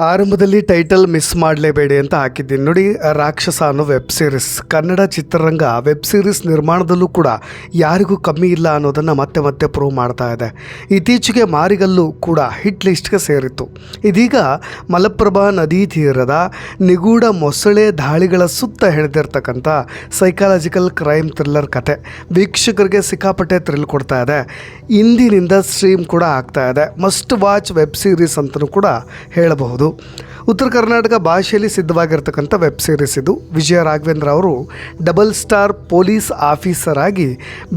ಆರಂಭದಲ್ಲಿ title miss ಮಾಡಲೇಬೇಡಿ ಅಂತ ಹಾಕಿದ್ದೀನಿ ನೋಡಿ. ರಾಕ್ಷಸ ಅನ್ನೋ ವೆಬ್ ಸೀರೀಸ್, ಕನ್ನಡ ಚಿತ್ರರಂಗ ವೆಬ್ ಸೀರೀಸ್ ನಿರ್ಮಾಣದಲ್ಲೂ ಕೂಡ ಯಾರಿಗೂ ಕಮ್ಮಿ ಇಲ್ಲ ಅನ್ನೋದನ್ನು ಮತ್ತೆ ಮತ್ತೆ ಪ್ರೂವ್ ಮಾಡ್ತಾ ಇದೆ. ಇತ್ತೀಚೆಗೆ ಮಾರಿಗಲ್ಲು ಕೂಡ ಹಿಟ್ ಲಿಸ್ಟ್ಗೆ ಸೇರಿತ್ತು. ಇದೀಗ ಮಲಪ್ರಭಾ ನದಿ ತೀರದ ನಿಗೂಢ ಮೊಸಳೆ ದಾಳಿಗಳ ಸುತ್ತ ಹೆಣೆದಿರ್ತಕ್ಕಂಥ ಸೈಕಾಲಜಿಕಲ್ ಕ್ರೈಮ್ ಥ್ರಿಲ್ಲರ್ ಕತೆ ವೀಕ್ಷಕರಿಗೆ ಸಿಕ್ಕಾಪಟ್ಟೆ ಥ್ರಿಲ್ ಕೊಡ್ತಾ ಇದೆ. ಇಂದಿನಿಂದ ಸ್ಟ್ರೀಮ್ ಕೂಡ ಆಗ್ತಾ ಇದೆ. ಮಸ್ಟ್ ವಾಚ್ ವೆಬ್ ಸೀರೀಸ್ ಅಂತಲೂ ಕೂಡ ಹೇಳಬಹುದು. ಉತ್ತರ ಕರ್ನಾಟಕ ಭಾಷೆಯಲ್ಲಿ ಸಿದ್ಧವಾಗಿರ್ತಕ್ಕಂಥ ವೆಬ್ ಸೀರೀಸ್ ಇದು. ವಿಜಯ ರಾಘವೇಂದ್ರ ಅವರು ಡಬಲ್ ಸ್ಟಾರ್ ಪೊಲೀಸ್ ಆಫೀಸರ್ ಆಗಿ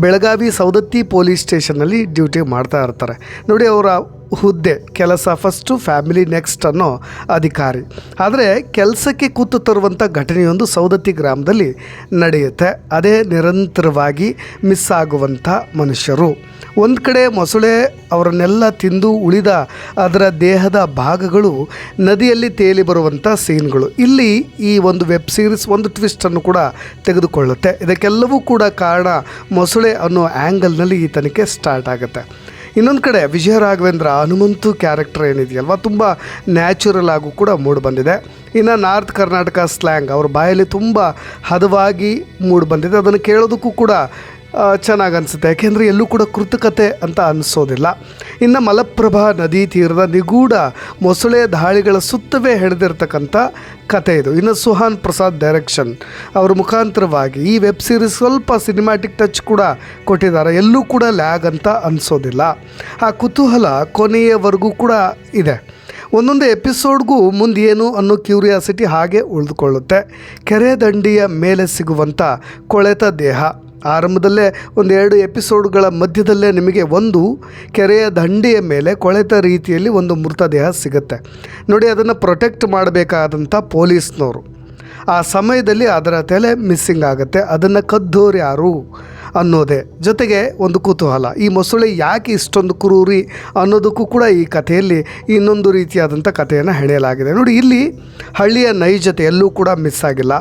ಬೆಳಗಾವಿ ಸೌದತ್ತಿ ಪೊಲೀಸ್ ಸ್ಟೇಷನ್ನಲ್ಲಿ ಡ್ಯೂಟಿ ಮಾಡ್ತಾ ಇರ್ತಾರೆ ನೋಡಿ. ಅವರ ಹುದ್ದೆ ಕೆಲಸ ಫಸ್ಟು, ಫ್ಯಾಮಿಲಿ ನೆಕ್ಸ್ಟ್ ಅನ್ನೋ ಅಧಿಕಾರಿ. ಆದರೆ ಕೆಲಸಕ್ಕೆ ಕೂತು ತರುವಂಥ ಘಟನೆಯೊಂದು ಸೌದತ್ತಿ ಗ್ರಾಮದಲ್ಲಿ ನಡೆಯುತ್ತೆ. ಅದೇ ನಿರಂತರವಾಗಿ ಮಿಸ್ ಆಗುವಂಥ ಮನುಷ್ಯರು. ಒಂದು ಕಡೆ ಮೊಸಳೆ ಅವರನ್ನೆಲ್ಲ ತಿಂದು ಉಳಿದ ಅದರ ದೇಹದ ಭಾಗಗಳು ನದಿಯಲ್ಲಿ ತೇಲಿ ಬರುವಂಥ ಸೀನ್ಗಳು. ಇಲ್ಲಿ ಈ ಒಂದು ವೆಬ್ ಸೀರೀಸ್ ಒಂದು ಟ್ವಿಸ್ಟನ್ನು ಕೂಡ ತೆಗೆದುಕೊಳ್ಳುತ್ತೆ. ಇದಕ್ಕೆಲ್ಲವೂ ಕೂಡ ಕಾರಣ ಮೊಸಳೆ ಅನ್ನೋ ಆ್ಯಂಗಲ್ನಲ್ಲಿ ಈ ತನಿಖೆ ಸ್ಟಾರ್ಟ್ ಆಗುತ್ತೆ. ಇನ್ನೊಂದು ಕಡೆ ವಿಜಯ ರಾಘವೇಂದ್ರ ಹನುಮಂತು ಕ್ಯಾರೆಕ್ಟರ್ ಏನಿದೆಯಲ್ವ, ತುಂಬ ನ್ಯಾಚುರಲ್ ಆಗು ಕೂಡ ಮೂಡಿಬಂದಿದೆ. ಇನ್ನು ನಾರ್ತ್ ಕರ್ನಾಟಕ ಸ್ಲ್ಯಾಂಗ್ ಅವ್ರ ಬಾಯಲ್ಲಿ ತುಂಬ ಹದವಾಗಿ ಮೂಡಿಬಂದಿದೆ. ಅದನ್ನು ಕೇಳೋದಕ್ಕೂ ಕೂಡ ಚೆನ್ನಾಗಿ ಅನಿಸುತ್ತೆ, ಯಾಕೆಂದರೆ ಎಲ್ಲೂ ಕೂಡ ಕೃತಕತೆ ಅಂತ ಅನಿಸೋದಿಲ್ಲ. ಇನ್ನು ಮಲಪ್ರಭಾ ನದಿ ತೀರದ ನಿಗೂಢ ಮೊಸಳೆ ದಾಳಿಗಳ ಸುತ್ತವೇ ಹೆಣೆದಿರ್ತಕ್ಕಂಥ ಕತೆ ಇದು. ಇನ್ನು ಸುಹಾನ್ ಪ್ರಸಾದ್ ಡೈರೆಕ್ಷನ್ ಅವರ ಮುಖಾಂತರವಾಗಿ ಈ ವೆಬ್ ಸೀರೀಸ್ ಸ್ವಲ್ಪ ಸಿನಿಮ್ಯಾಟಿಕ್ ಟಚ್ ಕೂಡ ಕೊಟ್ಟಿದ್ದಾರೆ. ಎಲ್ಲೂ ಕೂಡ ಲ್ಯಾಗ್ ಅಂತ ಅನಿಸೋದಿಲ್ಲ. ಆ ಕುತೂಹಲ ಕೊನೆಯವರೆಗೂ ಕೂಡ ಇದೆ. ಒಂದೊಂದು ಎಪಿಸೋಡ್ಗೂ ಮುಂದೇನು ಅನ್ನೋ ಕ್ಯೂರಿಯಾಸಿಟಿ ಹಾಗೆ ಉಳಿದುಕೊಳ್ಳುತ್ತೆ. ಕೆರೆ ದಂಡೆಯ ಮೇಲೆ ಸಿಗುವಂಥ ಕೊಳೆತ ದೇಹ, ಆರಂಭದಲ್ಲೇ ಒಂದೆರಡು ಎಪಿಸೋಡ್ಗಳ ಮಧ್ಯದಲ್ಲೇ ನಿಮಗೆ ಒಂದು ಕೆರೆಯ ದಂಡೆಯ ಮೇಲೆ ಕೊಳೆತ ರೀತಿಯಲ್ಲಿ ಒಂದು ಮೃತದೇಹ ಸಿಗುತ್ತೆ ನೋಡಿ. ಅದನ್ನು ಪ್ರೊಟೆಕ್ಟ್ ಮಾಡಬೇಕಾದಂಥ ಪೊಲೀಸ್ನವರು ಆ ಸಮಯದಲ್ಲಿ ಅದರ ತಲೆ ಮಿಸ್ಸಿಂಗ್ ಆಗುತ್ತೆ. ಅದನ್ನು ಕದ್ದೋರು ಯಾರು ಅನ್ನೋದೇ ಜೊತೆಗೆ ಒಂದು ಕುತೂಹಲ. ಈ ಮೊಸಳೆ ಯಾಕೆ ಇಷ್ಟೊಂದು ಕ್ರೂರಿ ಅನ್ನೋದಕ್ಕೂ ಕೂಡ ಈ ಕಥೆಯಲ್ಲಿ ಇನ್ನೊಂದು ರೀತಿಯಾದಂಥ ಕಥೆಯನ್ನು ಹೆಣೆಯಲಾಗಿದೆ ನೋಡಿ. ಇಲ್ಲಿ ಹಳ್ಳಿಯ ನೈಜತೆ ಎಲ್ಲೂ ಕೂಡ ಮಿಸ್ ಆಗಿಲ್ಲ.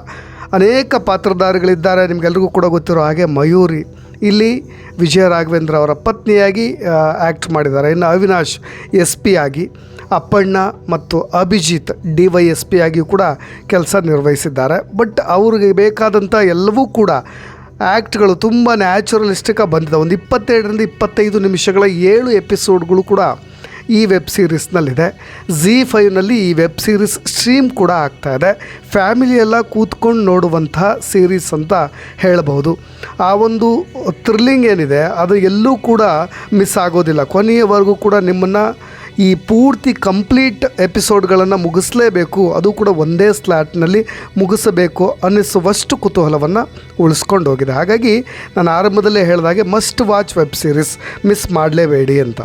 ಅನೇಕ ಪಾತ್ರಧಾರಿಗಳಿದ್ದಾರೆ. ನಿಮಗೆಲ್ರಿಗೂ ಕೂಡ ಗೊತ್ತಿರೋ ಹಾಗೆ ಮಯೂರಿ ಇಲ್ಲಿ ವಿಜಯ ರಾಘವೇಂದ್ರ ಅವರ ಪತ್ನಿಯಾಗಿ ಆ್ಯಕ್ಟ್ ಮಾಡಿದ್ದಾರೆ. ಇನ್ನು ಅವಿನಾಶ್ SP ಆಗಿ, ಅಪ್ಪಣ್ಣ ಮತ್ತು ಅಭಿಜಿತ್ DYSP ಆಗಿಯೂ ಕೂಡ ಕೆಲಸ ನಿರ್ವಹಿಸಿದ್ದಾರೆ. ಬಟ್ ಅವ್ರಿಗೆ ಬೇಕಾದಂಥ ಎಲ್ಲವೂ ಕೂಡ ಆ್ಯಕ್ಟ್ಗಳು ತುಂಬ ನ್ಯಾಚುರಲಿಸ್ಟಿಕ್ಕಾಗಿ ಬಂದಿದೆ. ಒಂದು 22ರಿಂದ 25 ನಿಮಿಷಗಳ 7 ಎಪಿಸೋಡ್ಗಳು ಕೂಡ ಈ ವೆಬ್ ಸೀರೀಸ್ನಲ್ಲಿದೆ. ZEE5ನಲ್ಲಿ ಈ ವೆಬ್ ಸೀರೀಸ್ ಸ್ಟ್ರೀಮ್ ಕೂಡ ಆಗ್ತಾಯಿದೆ. ಫ್ಯಾಮಿಲಿ ಎಲ್ಲ ಕೂತ್ಕೊಂಡು ನೋಡುವಂಥ ಸೀರೀಸ್ ಅಂತ ಹೇಳಬಹುದು. ಆ ಒಂದು ಥ್ರಿಲ್ಲಿಂಗ್ ಏನಿದೆ ಅದು ಎಲ್ಲೂ ಕೂಡ ಮಿಸ್ ಆಗೋದಿಲ್ಲ. ಕೊನೆಯವರೆಗೂ ಕೂಡ ನಿಮ್ಮನ್ನು ಈ ಪೂರ್ತಿ ಕಂಪ್ಲೀಟ್ ಎಪಿಸೋಡ್ಗಳನ್ನು ಮುಗಿಸಲೇಬೇಕು, ಅದು ಕೂಡ ಒಂದೇ ಸ್ಲಾಟ್ನಲ್ಲಿ ಮುಗಿಸಬೇಕು ಅನ್ನಿಸುವಷ್ಟು ಕುತೂಹಲವನ್ನು ಉಳಿಸ್ಕೊಂಡು ಹೋಗಿದೆ. ಹಾಗಾಗಿ ನಾನು ಆರಂಭದಲ್ಲೇ ಹೇಳಿದಾಗೆ must watch web series, miss ಮಾಡಲೇಬೇಡಿ ಅಂತ.